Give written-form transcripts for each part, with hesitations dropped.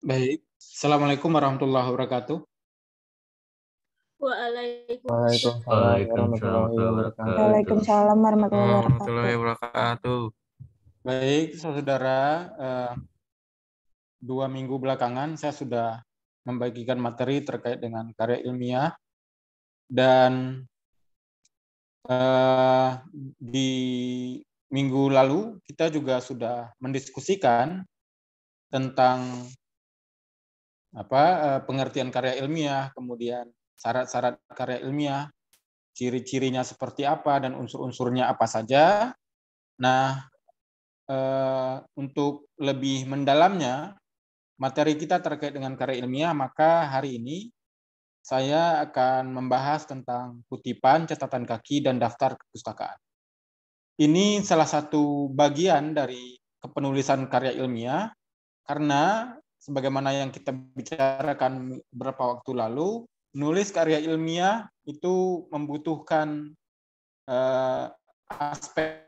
Baik. Assalamualaikum warahmatullahi wabarakatuh. Waalaikumsalam Waalaikumsalam warahmatullahi warahmatullahi wabarakatuh. wabarakatuh. Waalaikumsalam warahmatullahi Warahmatullahi wabarakatuh. wabarakatuh. Baik, saudara, 2 minggu belakangan saya sudah membagikan materi terkait dengan karya ilmiah dan di minggu lalu kita juga sudah mendiskusikan tentang pengertian karya ilmiah, kemudian syarat-syarat karya ilmiah, ciri-cirinya seperti apa dan unsur-unsurnya apa saja. Nah, untuk lebih mendalamnya materi kita terkait dengan karya ilmiah, maka hari ini saya akan membahas tentang kutipan, catatan kaki, dan daftar kepustakaan. Ini salah satu bagian dari kepenulisan karya ilmiah, karena sebagaimana yang kita bicarakan beberapa waktu lalu, menulis karya ilmiah itu membutuhkan aspek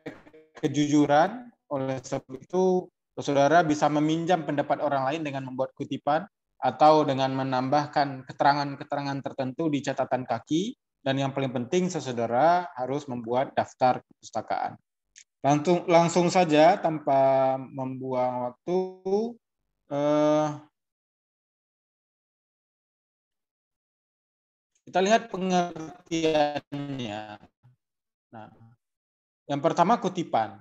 kejujuran. Oleh sebab itu, saudara bisa meminjam pendapat orang lain dengan membuat kutipan atau dengan menambahkan keterangan-keterangan tertentu di catatan kaki, dan yang paling penting saudara harus membuat daftar kepustakaan. Langsung saja tanpa membuang waktu, kita lihat pengertiannya. Nah, yang pertama kutipan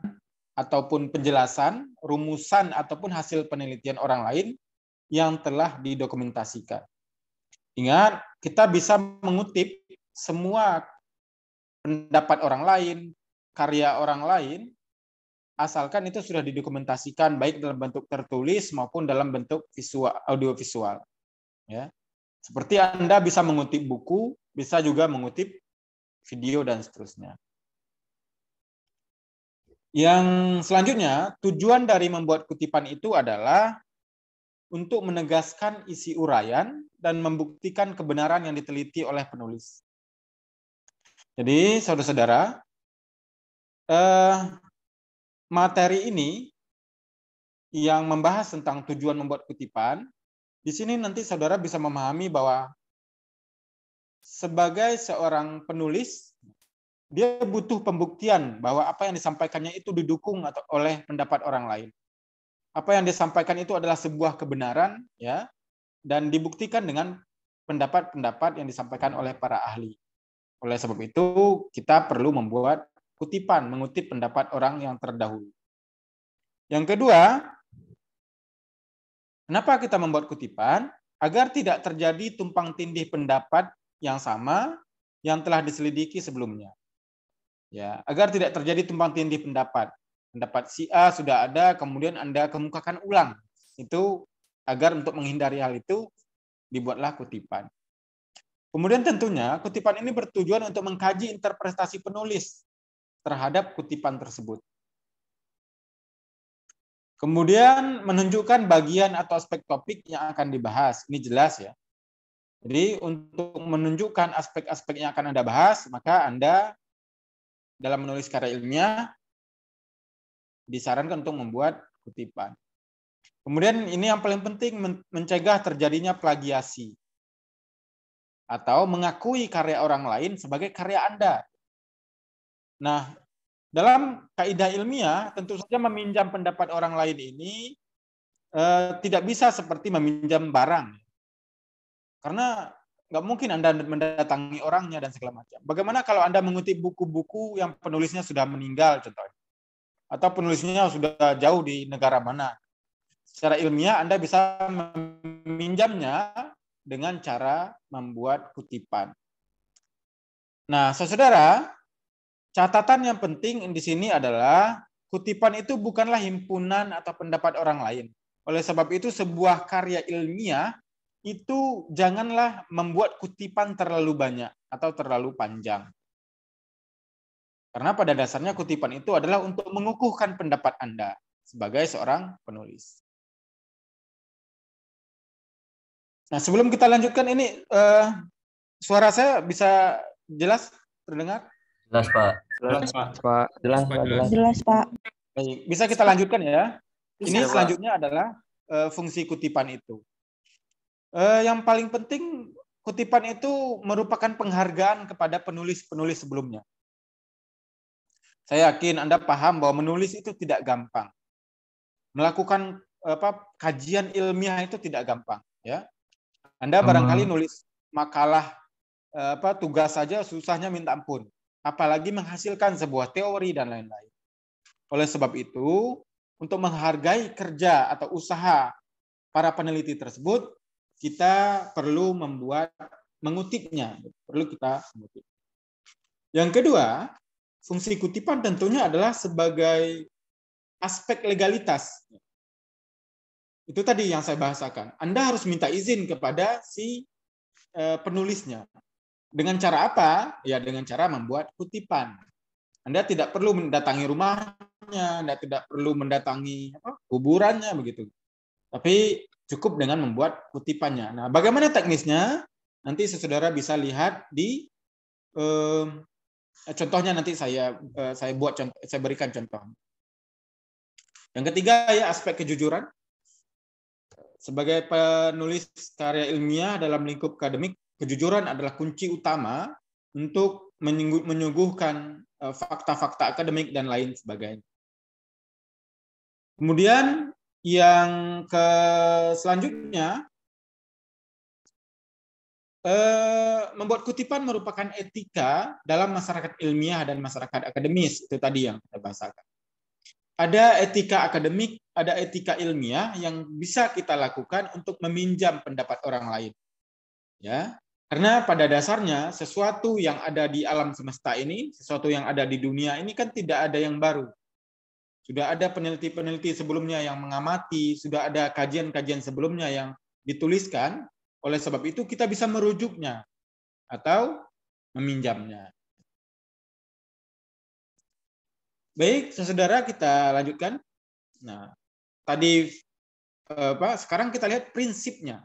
ataupun penjelasan, rumusan ataupun hasil penelitian orang lain yang telah didokumentasikan. Ingat, kita bisa mengutip semua pendapat orang lain, karya orang lain, asalkan itu sudah didokumentasikan baik dalam bentuk tertulis maupun dalam bentuk visual, audiovisual. Ya. Seperti Anda bisa mengutip buku, bisa juga mengutip video dan seterusnya. Yang selanjutnya, tujuan dari membuat kutipan itu adalah untuk menegaskan isi uraian dan membuktikan kebenaran yang diteliti oleh penulis. Jadi, saudara-saudara, materi ini yang membahas tentang tujuan membuat kutipan, di sini nanti saudara bisa memahami bahwa sebagai seorang penulis, dia butuh pembuktian bahwa apa yang disampaikannya itu didukung oleh pendapat orang lain. Apa yang disampaikan itu adalah sebuah kebenaran, ya, dan dibuktikan dengan pendapat-pendapat yang disampaikan oleh para ahli. Oleh sebab itu, kita perlu membuat kutipan, mengutip pendapat orang yang terdahulu. Yang kedua, kenapa kita membuat kutipan? Agar tidak terjadi tumpang tindih pendapat yang sama yang telah diselidiki sebelumnya. Ya, agar tidak terjadi tumpang tindih pendapat. Pendapat si A sudah ada, kemudian Anda kemukakan ulang. Itu agar untuk menghindari hal itu, dibuatlah kutipan. Kemudian tentunya kutipan ini bertujuan untuk mengkaji interpretasi penulis terhadap kutipan tersebut. Kemudian menunjukkan bagian atau aspek topik yang akan dibahas. Ini jelas ya. Jadi untuk menunjukkan aspek-aspek yang akan Anda bahas, maka Anda dalam menulis karya ilmiah disarankan untuk membuat kutipan. Kemudian ini yang paling penting, mencegah terjadinya plagiasi atau mengakui karya orang lain sebagai karya Anda. Nah, dalam kaidah ilmiah tentu saja meminjam pendapat orang lain ini tidak bisa seperti meminjam barang. Karena nggak mungkin Anda mendatangi orangnya dan segala macam. Bagaimana kalau Anda mengutip buku-buku yang penulisnya sudah meninggal contohnya? Atau penulisnya sudah jauh di negara mana? Secara ilmiah Anda bisa meminjamnya dengan cara membuat kutipan. Nah, saudara, catatan yang penting di sini adalah kutipan itu bukanlah himpunan atau pendapat orang lain. Oleh sebab itu, sebuah karya ilmiah itu janganlah membuat kutipan terlalu banyak atau terlalu panjang. Karena pada dasarnya kutipan itu adalah untuk mengukuhkan pendapat Anda sebagai seorang penulis. Nah, sebelum kita lanjutkan ini, suara saya bisa jelas terdengar? Jelas, Pak. Jelas, Pak. Jelas, Pak. Jelas, Pak. Baik, bisa kita lanjutkan ya. Bisa, Ini Pak. selanjutnya adalah fungsi kutipan itu. Yang paling penting, kutipan itu merupakan penghargaan kepada penulis-penulis sebelumnya. Saya yakin Anda paham bahwa menulis itu tidak gampang. Melakukan kajian ilmiah itu tidak gampang, ya. Anda barangkali nulis makalah tugas saja susahnya minta ampun, apalagi menghasilkan sebuah teori dan lain-lain. Oleh sebab itu, untuk menghargai kerja atau usaha para peneliti tersebut, kita perlu mengutipnya, perlu kita mengutip. Yang kedua, fungsi kutipan tentunya adalah sebagai aspek legalitas. Itu tadi yang saya bahasakan. Anda harus minta izin kepada si penulisnya. Dengan cara apa? Ya dengan cara membuat kutipan. Anda tidak perlu mendatangi rumahnya, Anda tidak perlu mendatangi kuburannya begitu. Tapi cukup dengan membuat kutipannya. Nah, bagaimana teknisnya? Nanti saudara bisa lihat di contohnya, nanti saya berikan contoh. Yang ketiga ya aspek kejujuran. Sebagai penulis karya ilmiah dalam lingkup akademik, kejujuran adalah kunci utama untuk menyuguhkan fakta-fakta akademik dan lain sebagainya. Kemudian yang selanjutnya, membuat kutipan merupakan etika dalam masyarakat ilmiah dan masyarakat akademis. Itu tadi yang kita bahasakan. Ada etika akademik, ada etika ilmiah yang bisa kita lakukan untuk meminjam pendapat orang lain. Ya, karena pada dasarnya sesuatu yang ada di alam semesta ini, sesuatu yang ada di dunia ini kan tidak ada yang baru. Sudah ada peneliti-peneliti sebelumnya yang mengamati, sudah ada kajian-kajian sebelumnya yang dituliskan. Oleh sebab itu kita bisa merujuknya atau meminjamnya. Baik, saudara, kita lanjutkan. Nah, tadi sekarang kita lihat prinsipnya.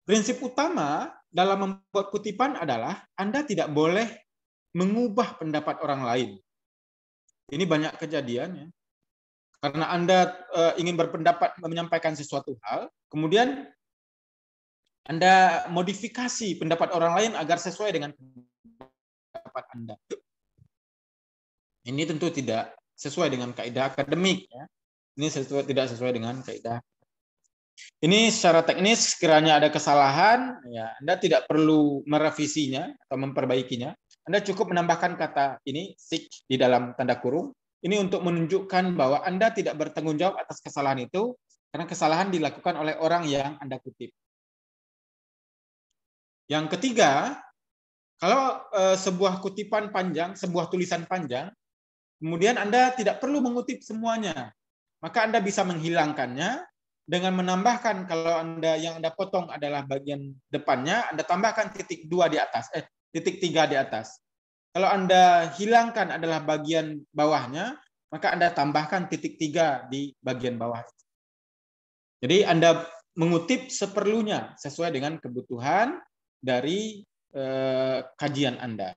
Prinsip utama dalam membuat kutipan adalah Anda tidak boleh mengubah pendapat orang lain. Ini banyak kejadian ya. Karena Anda ingin berpendapat menyampaikan sesuatu hal, kemudian Anda modifikasi pendapat orang lain agar sesuai dengan pendapat Anda. Ini tentu tidak sesuai dengan kaidah akademik. Ya. Ini tidak sesuai dengan kaidah. Ini secara teknis, sekiranya ada kesalahan, ya Anda tidak perlu merevisinya atau memperbaikinya. Anda cukup menambahkan kata ini, sik, di dalam tanda kurung. Ini untuk menunjukkan bahwa Anda tidak bertanggung jawab atas kesalahan itu, karena kesalahan dilakukan oleh orang yang Anda kutip. Yang ketiga, kalau sebuah kutipan panjang, sebuah tulisan panjang, kemudian Anda tidak perlu mengutip semuanya, maka Anda bisa menghilangkannya dengan menambahkan, kalau yang Anda potong adalah bagian depannya, Anda tambahkan titik 2 di atas, titik 3 di atas. Kalau Anda hilangkan adalah bagian bawahnya, maka Anda tambahkan titik 3 di bagian bawah. Jadi Anda mengutip seperlunya sesuai dengan kebutuhan dari kajian Anda.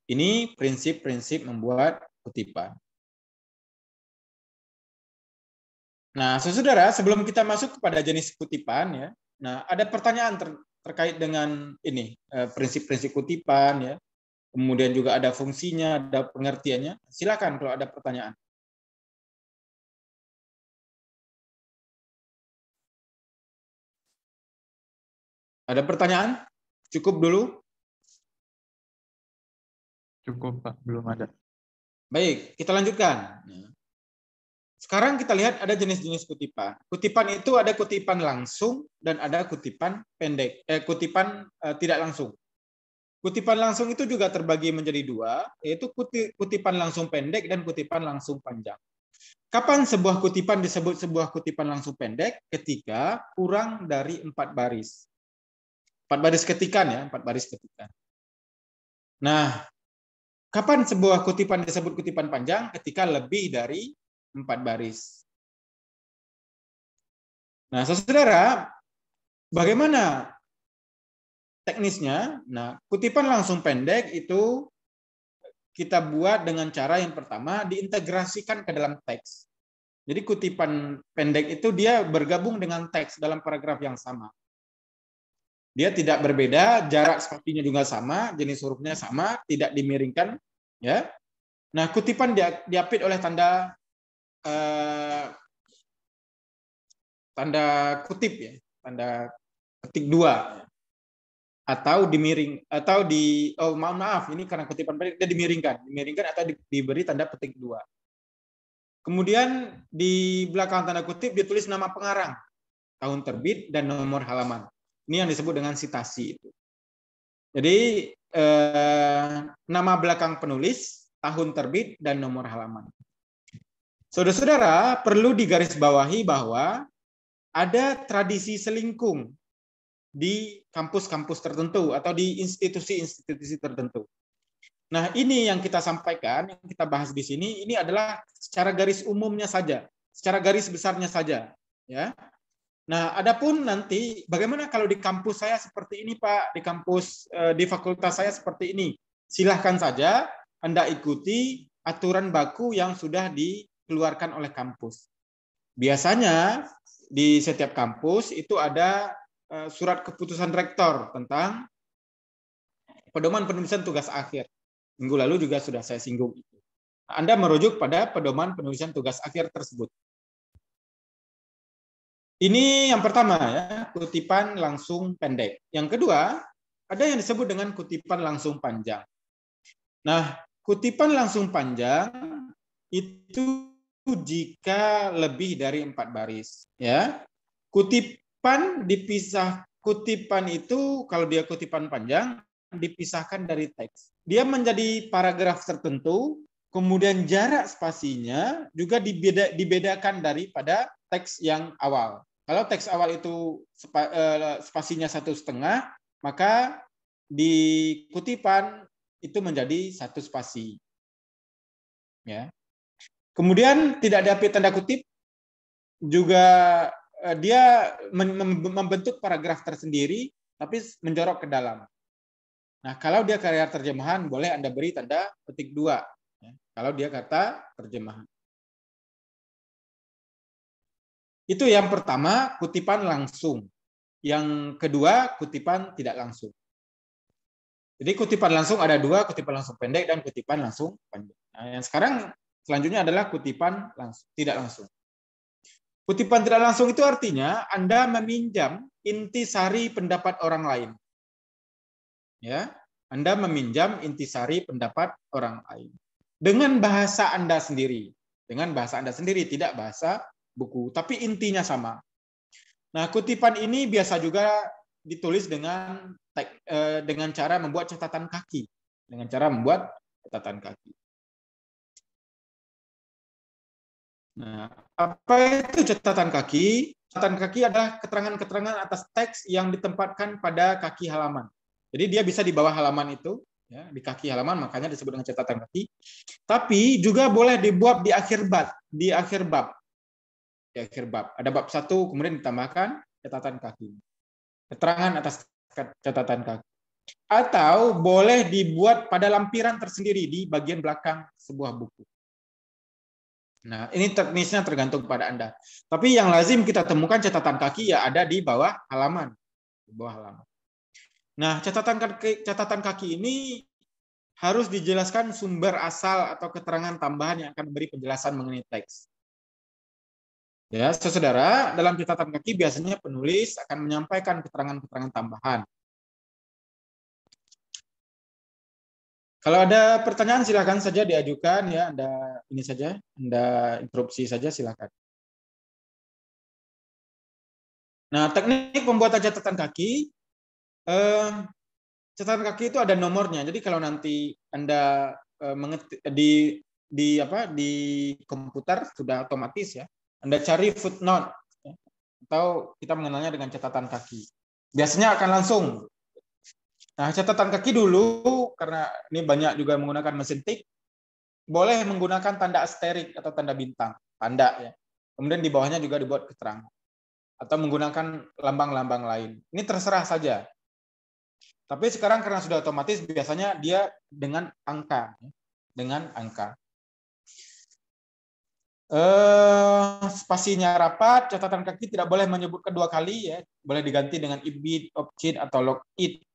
Ini prinsip-prinsip membuat kutipan. Nah, saudara, sebelum kita masuk kepada jenis kutipan, ya, nah ada pertanyaan terkait dengan ini prinsip-prinsip kutipan, ya. Kemudian juga ada fungsinya, ada pengertiannya. Silakan kalau ada pertanyaan. Ada pertanyaan? Cukup dulu? Cukup, Pak. Belum ada. Baik, kita lanjutkan. Sekarang kita lihat ada jenis-jenis kutipan. Kutipan itu ada kutipan langsung dan ada kutipan pendek. Kutipan tidak langsung. Kutipan langsung itu juga terbagi menjadi dua, yaitu kutipan langsung pendek dan kutipan langsung panjang. Kapan sebuah kutipan disebut sebuah kutipan langsung pendek? Ketika kurang dari 4 baris. 4 baris ketikan ya, 4 baris ketikan. Nah, kapan sebuah kutipan disebut kutipan panjang? Ketika lebih dari 4 baris. Nah, saudara, bagaimana teknisnya? Nah, kutipan langsung pendek itu kita buat dengan cara yang pertama diintegrasikan ke dalam teks. Jadi kutipan pendek itu dia bergabung dengan teks dalam paragraf yang sama. Dia tidak berbeda, jarak spasinya juga sama, jenis hurufnya sama, tidak dimiringkan, ya. Nah, kutipan diapit oleh tanda kutip ya, tanda ketik 2 atau dimiring atau maaf ini karena kutipan pendek dia dimiringkan atau diberi tanda petik 2. Kemudian di belakang tanda kutip ditulis nama pengarang, tahun terbit dan nomor halaman. Ini yang disebut dengan sitasi itu. Jadi nama belakang penulis, tahun terbit dan nomor halaman. Saudara-saudara, perlu digarisbawahi bahwa ada tradisi selingkung di kampus-kampus tertentu atau di institusi-institusi tertentu. Nah, ini yang kita sampaikan, yang kita bahas di sini, ini adalah secara garis umumnya saja, secara garis besarnya saja, ya. Nah, adapun nanti bagaimana kalau di kampus saya seperti ini, Pak, di fakultas saya seperti ini. Silahkan saja Anda ikuti aturan baku yang sudah dikeluarkan oleh kampus. Biasanya di setiap kampus itu ada surat keputusan rektor tentang pedoman penulisan tugas akhir. Minggu lalu juga sudah saya singgung itu. Anda merujuk pada pedoman penulisan tugas akhir tersebut. Ini yang pertama ya, kutipan langsung pendek. Yang kedua, ada yang disebut dengan kutipan langsung panjang. Nah, kutipan langsung panjang itu jika lebih dari 4 baris, ya. Kutipan itu kalau dia kutipan panjang dipisahkan dari teks. Dia menjadi paragraf tertentu, kemudian jarak spasinya juga dibedakan daripada teks yang awal. Kalau teks awal itu spasinya 1,5, maka di kutipan itu menjadi 1 spasi. Ya. Kemudian tidak diapit tanda kutip, juga dia membentuk paragraf tersendiri, tapi menjorok ke dalam. Nah, kalau dia karya terjemahan, boleh Anda beri tanda petik 2. Ya, kalau dia kata terjemahan. Itu yang pertama, kutipan langsung. Yang kedua, kutipan tidak langsung. Jadi kutipan langsung ada 2, kutipan langsung pendek dan kutipan langsung panjang. Nah, yang sekarang selanjutnya adalah kutipan tidak langsung. Kutipan tidak langsung itu artinya Anda meminjam intisari pendapat orang lain. Ya, Anda meminjam intisari pendapat orang lain dengan bahasa Anda sendiri. Dengan bahasa Anda sendiri, tidak bahasa buku, tapi intinya sama. Nah, kutipan ini biasa juga ditulis dengan cara membuat catatan kaki. Dengan cara membuat catatan kaki. Nah, apa itu catatan kaki? Catatan kaki adalah keterangan-keterangan atas teks yang ditempatkan pada kaki halaman. Jadi dia bisa di bawah halaman itu, ya, di kaki halaman, makanya disebut dengan catatan kaki. Tapi juga boleh dibuat di akhir bab, di akhir bab. Di akhir bab. Ada bab 1, kemudian ditambahkan catatan kaki. Keterangan atas catatan kaki. Atau boleh dibuat pada lampiran tersendiri di bagian belakang sebuah buku. Nah, ini teknisnya tergantung pada Anda. Tapi yang lazim kita temukan catatan kaki ya ada di bawah halaman. Di bawah halaman. Nah, catatan kaki ini harus dijelaskan sumber asal atau keterangan tambahan yang akan memberi penjelasan mengenai teks. Ya, saudara, dalam catatan kaki biasanya penulis akan menyampaikan keterangan-keterangan tambahan. Kalau ada pertanyaan silakan saja diajukan ya, Anda ini saja, Anda interupsi saja silakan. Nah, teknik pembuatan catatan kaki itu ada nomornya. Jadi kalau nanti Anda mengetik di komputer sudah otomatis ya. Anda cari footnote ya, atau kita mengenalnya dengan catatan kaki. Biasanya akan langsung. Nah, catatan kaki dulu, karena ini banyak juga menggunakan mesin tik, boleh menggunakan tanda asterik atau tanda bintang, tanda ya. Kemudian di bawahnya juga dibuat keterangan. Atau menggunakan lambang-lambang lain. Ini terserah saja. Tapi sekarang karena sudah otomatis, biasanya dia dengan angka. Dengan angka. Spasinya rapat, catatan kaki tidak boleh menyebut kedua kali, ya, boleh diganti dengan ibid, opcid, atau logit.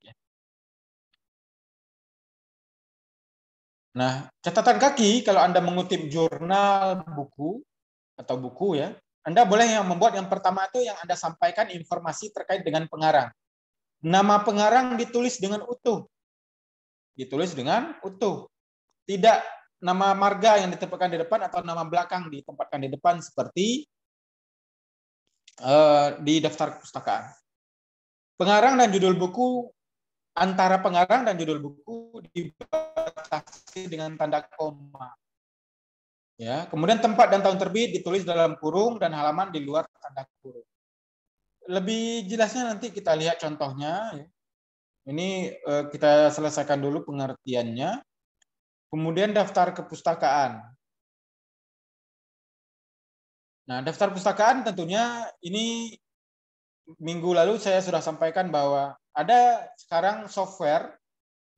Nah, catatan kaki kalau Anda mengutip jurnal, buku atau buku, ya, Anda boleh yang membuat yang pertama itu yang Anda sampaikan informasi terkait dengan pengarang. Nama pengarang ditulis dengan utuh. Ditulis dengan utuh. Tidak nama marga yang ditempatkan di depan atau nama belakang ditempatkan di depan seperti di daftar perpustakaan. Pengarang dan judul buku, antara pengarang dan judul buku dibatasi dengan tanda koma. Ya, kemudian tempat dan tahun terbit ditulis dalam kurung dan halaman di luar tanda kurung. Lebih jelasnya nanti kita lihat contohnya. Ini kita selesaikan dulu pengertiannya. Kemudian daftar kepustakaan. Nah, daftar pustakaan tentunya ini minggu lalu saya sudah sampaikan bahwa ada sekarang software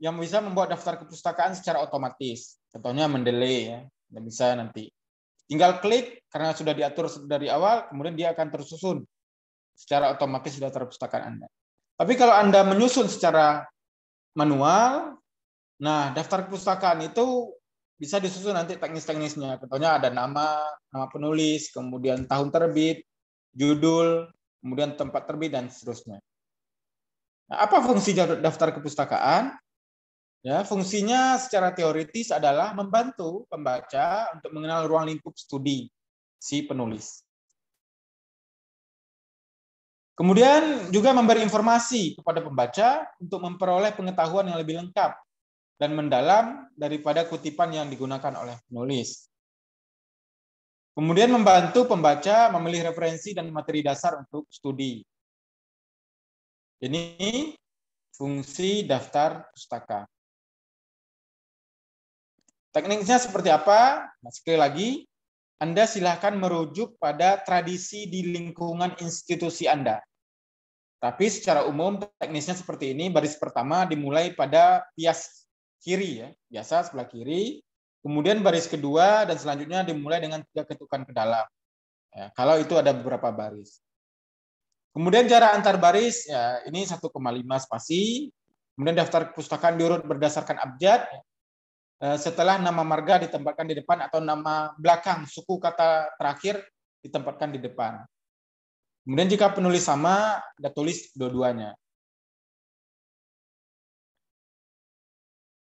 yang bisa membuat daftar kepustakaan secara otomatis. Contohnya Mendeley, ya, dan bisa nanti. Tinggal klik karena sudah diatur dari awal, kemudian dia akan tersusun secara otomatis daftar perpustakaan Anda. Tapi kalau Anda menyusun secara manual, nah daftar perpustakaan itu bisa disusun nanti teknis-teknisnya. Contohnya ada nama penulis, kemudian tahun terbit, judul, kemudian tempat terbit, dan seterusnya. Nah, apa fungsi daftar kepustakaan? Ya, fungsinya secara teoritis adalah membantu pembaca untuk mengenal ruang lingkup studi si penulis. Kemudian juga memberi informasi kepada pembaca untuk memperoleh pengetahuan yang lebih lengkap dan mendalam daripada kutipan yang digunakan oleh penulis. Kemudian membantu pembaca memilih referensi dan materi dasar untuk studi. Ini fungsi daftar pustaka. Tekniknya seperti apa? Nah, sekali lagi, Anda silakan merujuk pada tradisi di lingkungan institusi Anda. Tapi secara umum teknisnya seperti ini. Baris pertama dimulai pada pias kiri, ya, biasa sebelah kiri. Kemudian baris kedua dan selanjutnya dimulai dengan 3 ketukan ke dalam. Ya, kalau itu ada beberapa baris. Kemudian jarak antar baris, ya, ini 1,5 spasi. Kemudian daftar kepustakaan diurut berdasarkan abjad. Setelah nama marga ditempatkan di depan atau nama belakang suku kata terakhir ditempatkan di depan. Kemudian jika penulis sama, Anda tulis dua-duanya.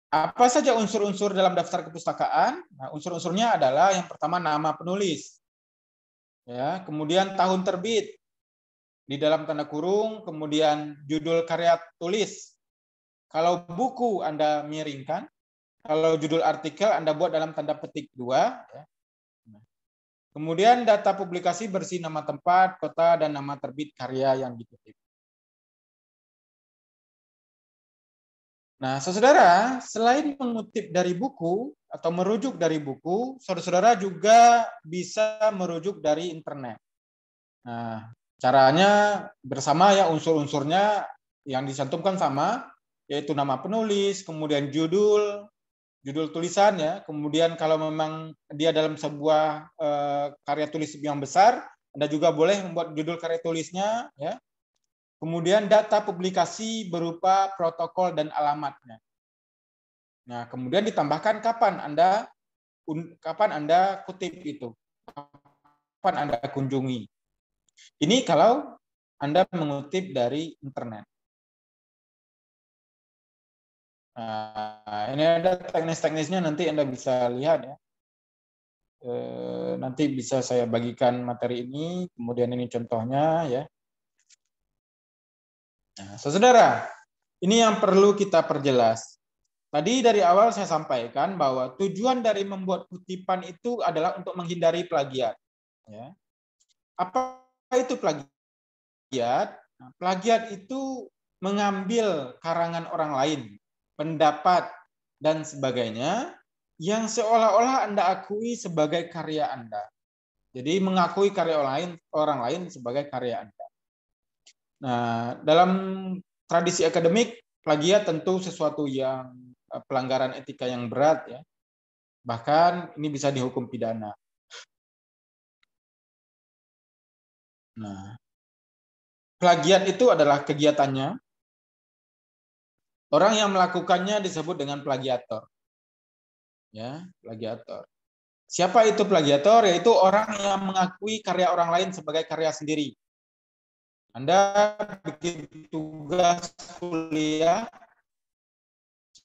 Apa saja unsur-unsur dalam daftar kepustakaan? Nah, unsur-unsurnya adalah yang pertama nama penulis, ya, kemudian tahun terbit di dalam tanda kurung, kemudian judul karya tulis. Kalau buku Anda miringkan, kalau judul artikel Anda buat dalam tanda petik 2. Ya. Kemudian data publikasi bersih nama tempat, kota, dan nama terbit karya yang dikutip. Nah, saudara, selain mengutip dari buku atau merujuk dari buku, saudara-saudara juga bisa merujuk dari internet. Nah, caranya bersama, ya, unsur-unsurnya yang dicantumkan sama, yaitu nama penulis, kemudian judul tulisan, ya, kemudian kalau memang dia dalam sebuah karya tulis yang besar, Anda juga boleh membuat judul karya tulisnya, ya. Kemudian data publikasi berupa protokol dan alamatnya. Nah, kemudian ditambahkan kapan Anda kutip itu, kapan Anda kunjungi. Ini kalau Anda mengutip dari internet. Nah, ini ada teknis-teknisnya, nanti Anda bisa lihat, ya. Nanti bisa saya bagikan materi ini, kemudian ini contohnya, ya. Nah, saudara, ini yang perlu kita perjelas. Tadi dari awal saya sampaikan bahwa tujuan dari membuat kutipan itu adalah untuk menghindari plagiat. Ya. Apa itu plagiat? Nah, plagiat itu mengambil karangan orang lain, pendapat, dan sebagainya, yang seolah-olah Anda akui sebagai karya Anda. Jadi mengakui karya orang lain sebagai karya Anda. Nah, dalam tradisi akademik, plagiat tentu sesuatu yang pelanggaran etika yang berat, ya. Bahkan ini bisa dihukum pidana. Nah, plagiat itu adalah kegiatannya. Orang yang melakukannya disebut dengan plagiator. Ya, plagiator. Siapa itu plagiator? Yaitu orang yang mengakui karya orang lain sebagai karya sendiri. Anda bikin tugas kuliah,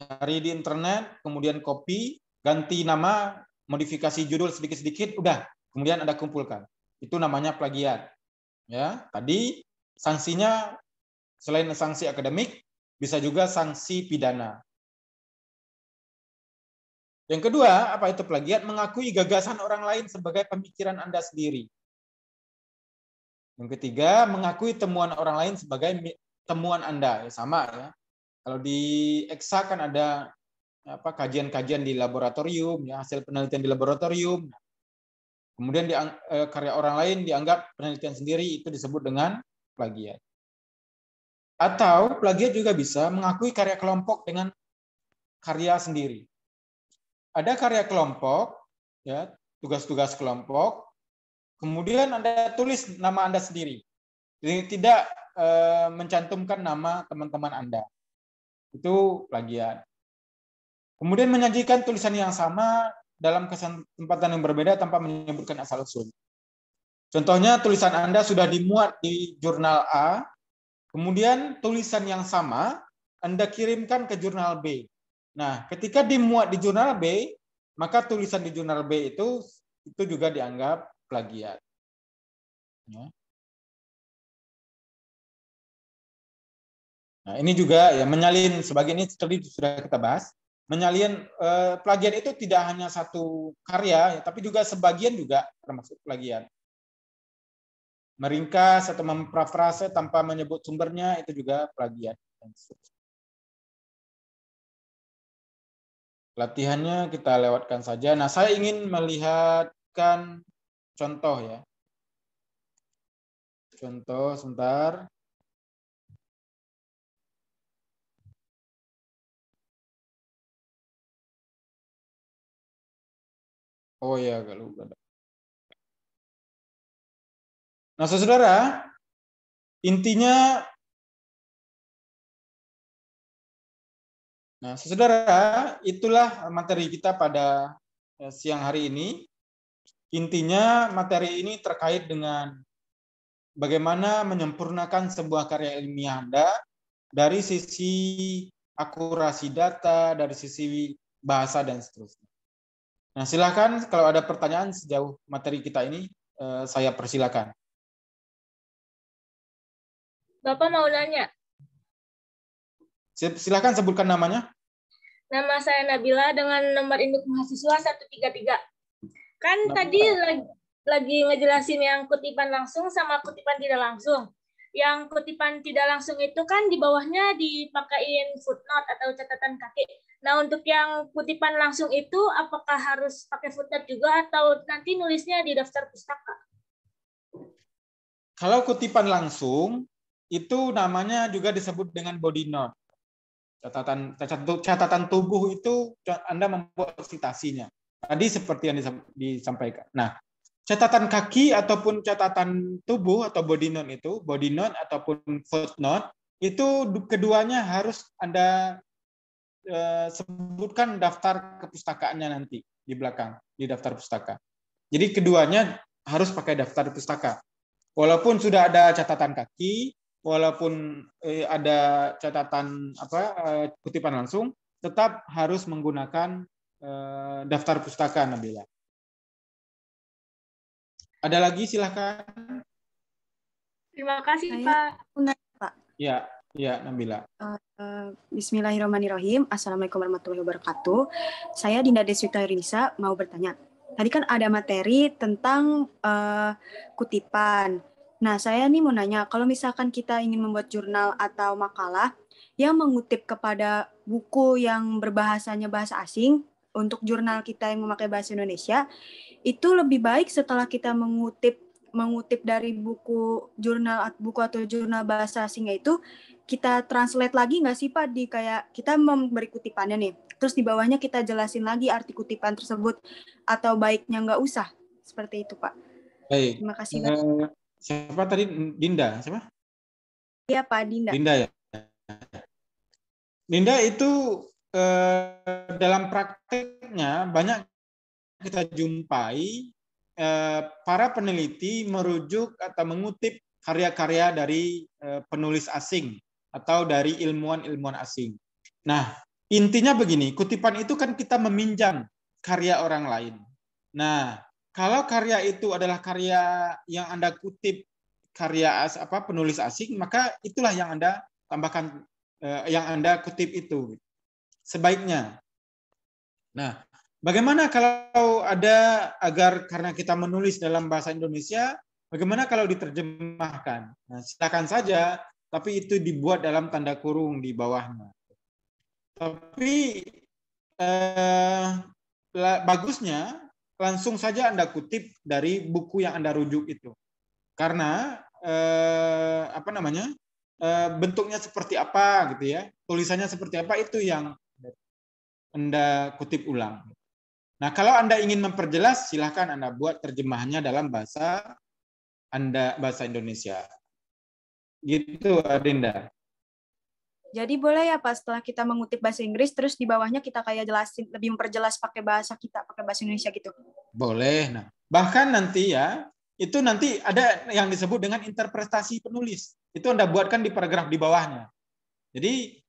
cari di internet, kemudian copy, ganti nama, modifikasi judul sedikit-sedikit, udah, kemudian Anda kumpulkan. Itu namanya plagiat. Ya, tadi sanksinya selain sanksi akademik, bisa juga sanksi pidana. Yang kedua, apa itu plagiat? Mengakui gagasan orang lain sebagai pemikiran Anda sendiri. Yang ketiga, mengakui temuan orang lain sebagai temuan Anda. Ya, sama ya. Kalau di EXA kan ada kajian-kajian di laboratorium, ya, hasil penelitian di laboratorium. Kemudian karya orang lain dianggap penelitian sendiri, itu disebut dengan plagiat. Atau plagiat juga bisa mengakui karya kelompok dengan karya sendiri. Ada karya kelompok, ya, tugas-tugas kelompok, kemudian Anda tulis nama Anda sendiri. Jadi tidak mencantumkan nama teman-teman Anda. Itu plagiat. Kemudian menyajikan tulisan yang sama dalam kesempatan yang berbeda tanpa menyebutkan asal-usul. Contohnya tulisan Anda sudah dimuat di jurnal A, kemudian tulisan yang sama Anda kirimkan ke jurnal B. Nah, ketika dimuat di jurnal B, maka tulisan di jurnal B itu juga dianggap plagiat. Ya. Nah, ini juga ya menyalin sebagian ini tadi sudah kita bahas. Menyalin plagiat itu tidak hanya satu karya, ya, tapi juga sebagian juga termasuk plagiat. Meringkas atau memparafrase tanpa menyebut sumbernya itu juga plagiat. Latihannya kita lewatkan saja. Nah, saya ingin melihatkan contoh ya. Contoh sebentar. Oh ya, agak lupa. Nah, saudara, intinya, nah, saudara, itulah materi kita pada siang hari ini. Intinya materi ini terkait dengan bagaimana menyempurnakan sebuah karya ilmiah Anda dari sisi akurasi data, dari sisi bahasa, dan seterusnya. Nah, silakan kalau ada pertanyaan sejauh materi kita ini, saya persilakan. Bapak mau nanya. Silakan sebutkan namanya. Nama saya Nabila dengan nomor induk mahasiswa 133. Kan tadi lagi ngejelasin yang kutipan langsung sama kutipan tidak langsung. Yang kutipan tidak langsung itu kan di bawahnya dipakein footnote atau catatan kaki. Nah, untuk yang kutipan langsung itu apakah harus pakai footnote juga atau nanti nulisnya di daftar pustaka? Kalau kutipan langsung, itu namanya juga disebut dengan body note. Catatan tubuh itu Anda membuat citasinya. Tadi seperti yang disampaikan. Nah, catatan kaki ataupun catatan tubuh atau body note ataupun footnote, itu keduanya harus Anda sebutkan daftar kepustakaannya nanti di belakang, di daftar pustaka. Jadi keduanya harus pakai daftar pustaka. Walaupun sudah ada catatan kaki, walaupun ada catatan kutipan langsung, tetap harus menggunakan daftar pustaka, Nabila. Ada lagi, silahkan. Terima kasih, Pak. Ya, Nabila. Bismillahirrahmanirrahim. Assalamualaikum warahmatullahi wabarakatuh. Saya Dinda Deswita Rinisa mau bertanya. Tadi kan ada materi tentang kutipan. Nah, saya nih mau nanya, kalau misalkan kita ingin membuat jurnal atau makalah yang mengutip kepada buku yang berbahasanya bahasa asing, untuk jurnal kita yang memakai bahasa Indonesia, itu lebih baik setelah kita mengutip dari buku atau jurnal bahasa asingnya itu, kita translate lagi nggak sih Pak, di kayak kita memberi kutipannya nih, terus di bawahnya kita jelasin lagi arti kutipan tersebut, atau baiknya nggak usah? Seperti itu Pak. Baik. Terima kasih Pak. Siapa tadi? Dinda, siapa? Iya, Pak Dinda. Dinda ya. Dinda itu dalam prakteknya banyak kita jumpai para peneliti merujuk atau mengutip karya-karya dari penulis asing atau dari ilmuwan-ilmuwan asing. Nah, intinya begini, kutipan itu kan kita meminjam karya orang lain. Nah, kalau karya itu adalah karya yang Anda kutip karya penulis asing, maka itulah yang Anda tambahkan, yang Anda kutip itu sebaiknya. Nah, bagaimana kalau ada karena kita menulis dalam bahasa Indonesia, bagaimana kalau diterjemahkan? Nah, silakan saja, tapi itu dibuat dalam tanda kurung di bawahnya. Tapi bagusnya langsung saja Anda kutip dari buku yang Anda rujuk itu. Karena bentuknya seperti apa gitu ya, tulisannya seperti apa itu yang Anda kutip ulang. Nah, kalau Anda ingin memperjelas, silahkan Anda buat terjemahannya dalam bahasa Indonesia. Gitu, Adinda. Jadi boleh ya Pak, setelah kita mengutip bahasa Inggris, terus di bawahnya kita kayak jelasin, lebih memperjelas pakai bahasa kita, pakai bahasa Indonesia gitu. Boleh. Nah, bahkan nanti ya, itu nanti ada yang disebut dengan interpretasi penulis. Itu Anda buatkan di paragraf di bawahnya. Jadi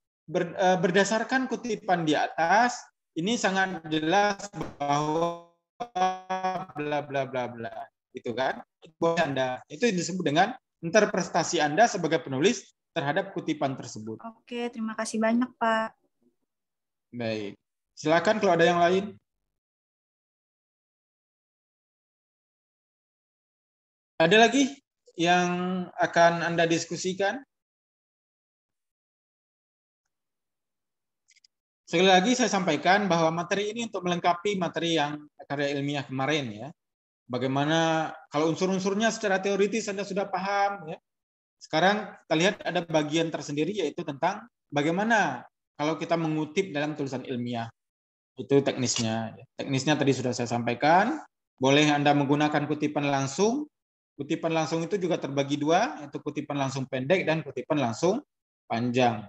berdasarkan kutipan di atas, ini sangat jelas bahwa bla bla bla bla, gitu kan? Itu disebut dengan interpretasi Anda sebagai penulis terhadap kutipan tersebut. Oke, terima kasih banyak, Pak. Baik. Silakan kalau ada yang lain. Ada lagi yang akan Anda diskusikan? Sekali lagi saya sampaikan bahwa materi ini untuk melengkapi materi yang karya ilmiah kemarin ya. Bagaimana kalau unsur-unsurnya secara teoritis Anda sudah paham ya. Sekarang kita lihat ada bagian tersendiri yaitu tentang bagaimana kalau kita mengutip dalam tulisan ilmiah. Itu teknisnya. Teknisnya tadi sudah saya sampaikan. Boleh Anda menggunakan kutipan langsung. Kutipan langsung itu juga terbagi dua, yaitu kutipan langsung pendek dan kutipan langsung panjang.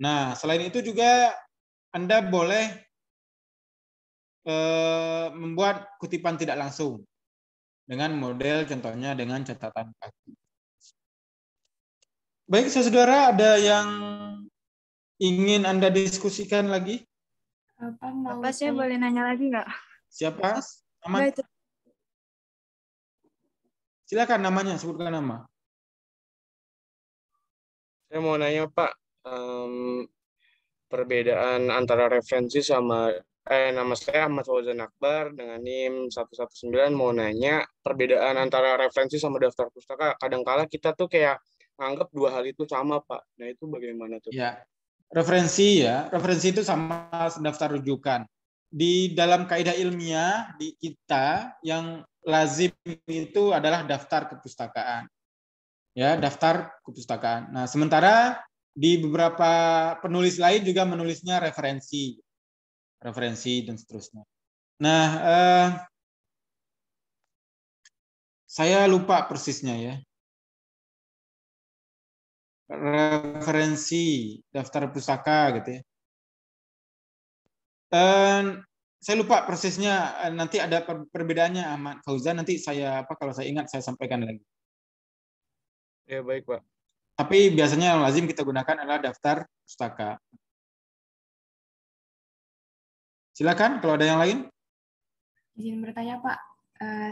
Nah, selain itu juga Anda boleh membuat kutipan tidak langsung dengan model contohnya dengan catatan kaki. Baik, saudara, ada yang ingin Anda diskusikan lagi? Bapak, saya boleh nanya lagi nggak? Siapa? Nama? Silakan namanya, sebutkan nama. Saya mau nanya Pak, perbedaan antara referensi sama nama saya Ahmad Fauzan Akbar dengan NIM 119, mau nanya perbedaan antara referensi sama daftar pustaka. Kadangkala kita tuh kayak anggap dua hal itu sama Pak. Nah itu bagaimana tuh? Ya, referensi itu sama daftar rujukan. Di dalam kaidah ilmiah di kita yang lazim itu adalah daftar kepustakaan. Ya, daftar kepustakaan. Nah, sementara di beberapa penulis lain juga menulisnya referensi dan seterusnya. Nah, saya lupa persisnya ya. Referensi daftar pustaka gitu ya. Saya lupa persisnya, nanti ada perbedaannya Ahmad Fauzan, nanti kalau saya ingat saya sampaikan lagi. Ya baik Pak. Tapi biasanya yang lazim kita gunakan adalah daftar pustaka. Silakan kalau ada yang lain. Izin bertanya Pak,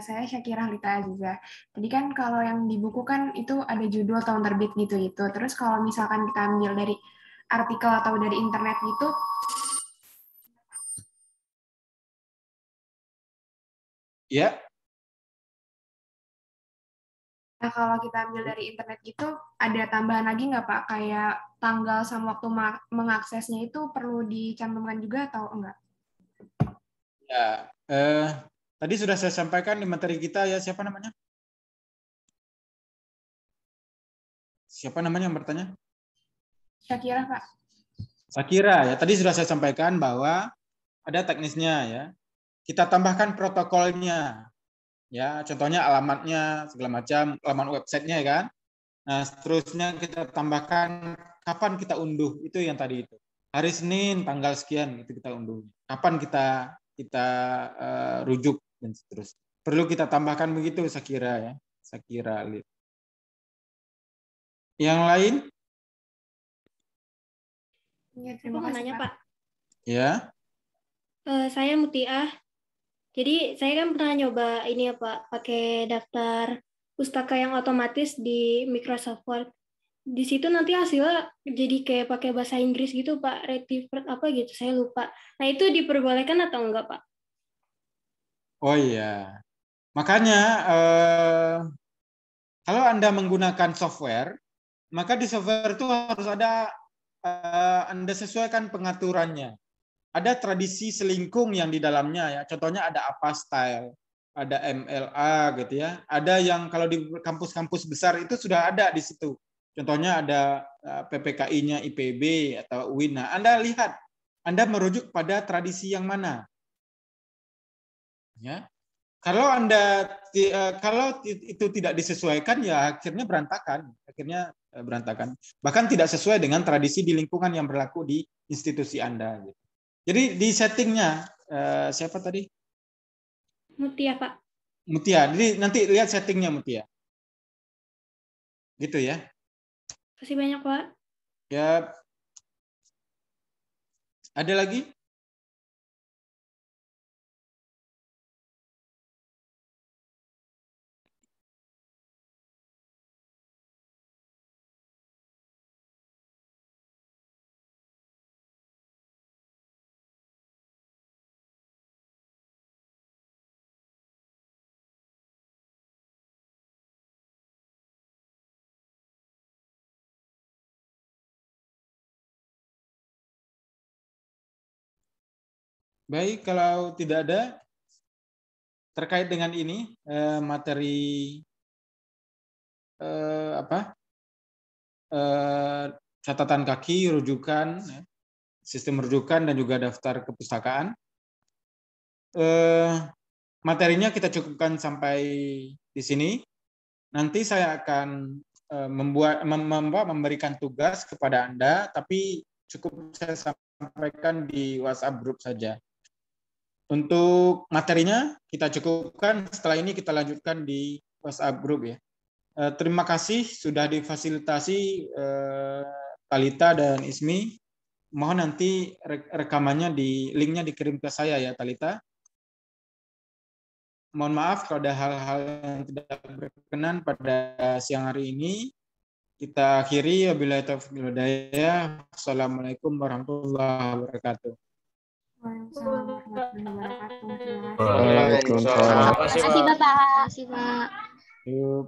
saya Syakira Lita Aziza. Tadi kan kalau yang di buku kan itu ada judul tahun terbit gitu-gitu. Terus kalau misalkan kita ambil dari artikel atau dari internet gitu, ya. Nah, kalau kita ambil dari internet gitu, ada tambahan lagi nggak Pak? Kayak tanggal sama waktu mengaksesnya itu perlu dicantumkan juga atau enggak? Ya, tadi sudah saya sampaikan di materi kita ya, siapa namanya? Siapa namanya yang bertanya? Syakira, Pak. Syakira ya, tadi sudah saya sampaikan bahwa ada teknisnya ya. Kita tambahkan protokolnya. Ya, contohnya alamatnya segala macam, alamat websitenya ya kan. Nah, seterusnya kita tambahkan kapan kita unduh, itu yang tadi itu. Hari Senin tanggal sekian itu kita unduh. Kapan kita rujuk dan seterusnya. Perlu kita tambahkan begitu saya kira ya. Saya kira. Yang lain? Ya, Aku terima mau kasih, nanya, Pak. Pak. Ya. Saya Mutiah. Jadi saya kan pernah nyoba ini ya Pak, pakai daftar pustaka yang otomatis di Microsoft Word. Di situ nanti hasilnya jadi kayak pakai bahasa Inggris gitu Pak, Retriever apa gitu, saya lupa. Nah itu diperbolehkan atau enggak Pak? Oh iya. Makanya kalau Anda menggunakan software, maka di software itu harus ada Anda sesuaikan pengaturannya. Ada tradisi selingkung yang di dalamnya ya. Contohnya ada apa style, ada MLA gitu ya. Ada yang kalau di kampus-kampus besar itu sudah ada di situ. Contohnya ada PPKI-nya IPB atau UIN. Nah, Anda lihat, Anda merujuk pada tradisi yang mana. Ya. Kalau kalau itu tidak disesuaikan ya akhirnya berantakan, Bahkan tidak sesuai dengan tradisi di lingkungan yang berlaku di institusi Anda. Jadi di settingnya siapa tadi? Mutia Pak. Mutia. Jadi nanti lihat settingnya Mutia. Gitu ya. Kasih banyak Pak. Ya. Ada lagi? Baik, kalau tidak ada terkait dengan ini materi catatan kaki, rujukan, sistem rujukan dan juga daftar kepustakaan. Materinya kita cukupkan sampai di sini. Nanti saya akan memberikan tugas kepada Anda, tapi cukup saya sampaikan di WhatsApp group saja. Untuk materinya kita cukupkan, setelah ini kita lanjutkan di WhatsApp group ya. Terima kasih sudah difasilitasi Talita dan Ismi. Mohon nanti rekamannya linknya dikirim ke saya ya Talita. Mohon maaf kalau ada hal-hal yang tidak berkenan pada siang hari ini. Kita akhiri. Wabillahi taufiq wal hidayah. Assalamualaikum warahmatullahi wabarakatuh. Waalaikumsalam warahmatullahi wabarakatuh. Terima kasih. Waalaikumsalam. Terima kasih Bapak. Yuk.